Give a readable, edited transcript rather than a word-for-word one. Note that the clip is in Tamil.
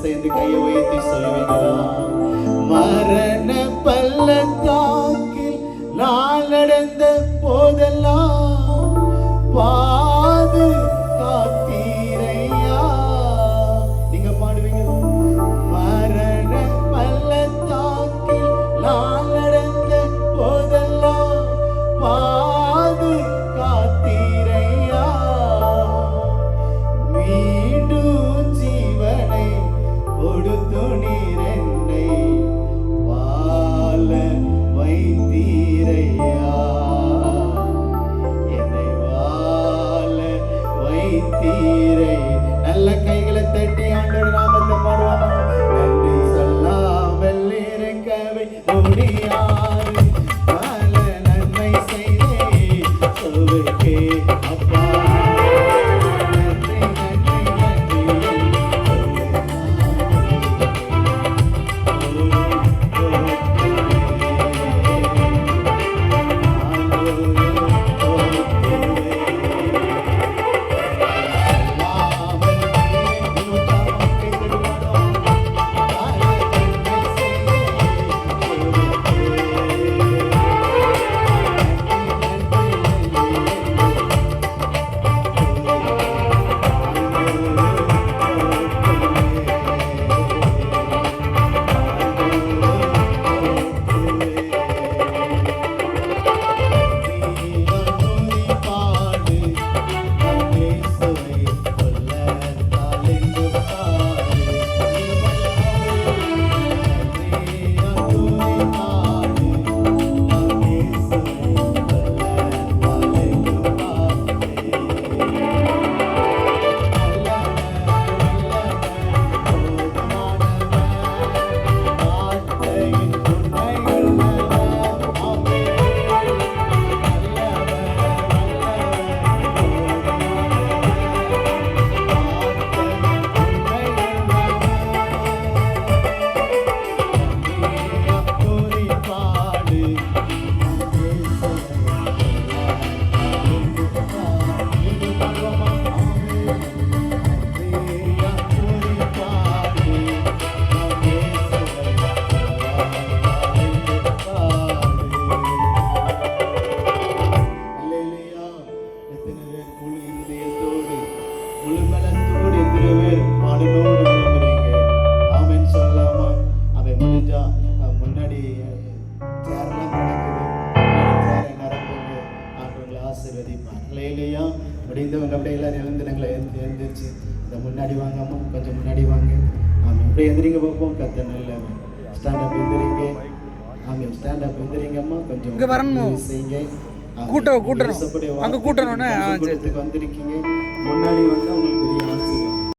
சேர்ந்து கையை உயர்த்தி சொல்லுவீங்களா? மரண பள்ளத்தாக்கில் நான் நடந்த போதெல்லாம் பாது காத்தீரையா. நீங்க பாடுவீங்க. மரண பள்ளத்தாக்கில் நான் நடந்த போதெல்லாம் பாது காத்தீரையா. மீண்டும் ஜீவனை கொடுத்து நீர் என்னை வாழ வைத்தீரையா. என்னை வாழ வைத்தீரை. நல்ல கைகளை தட்டி ஆண்டவர் நாமத்தை பாடுவாங்க. நன்றி சொல்லாமல் இருக்கவே முடியாது. பல நன்மை செய்தே சொல்லுக்கே அப்பா. இல்லையா முடிந்தவங்க அப்படியே எல்லாரும் எழுந்து நாங்களை எழுந்திரிச்சு இந்த முன்னாடி வாங்க அம்மா, கொஞ்சம் முன்னாடி வாங்க. ஆமாம், அப்படியே எந்திரிங்க பார்ப்போம். கத்த நல்ல ஸ்டாண்டப் எந்திரிங்க. ஆமாம், ஸ்டாண்டப் எந்திரிங்க அம்மா, கொஞ்சம் இங்கே வரணும் செய்யுங்க. கூட்டணும் அங்கே கூட்டணும்னு வந்திருக்கீங்க முன்னாடி வந்து உங்களுக்கு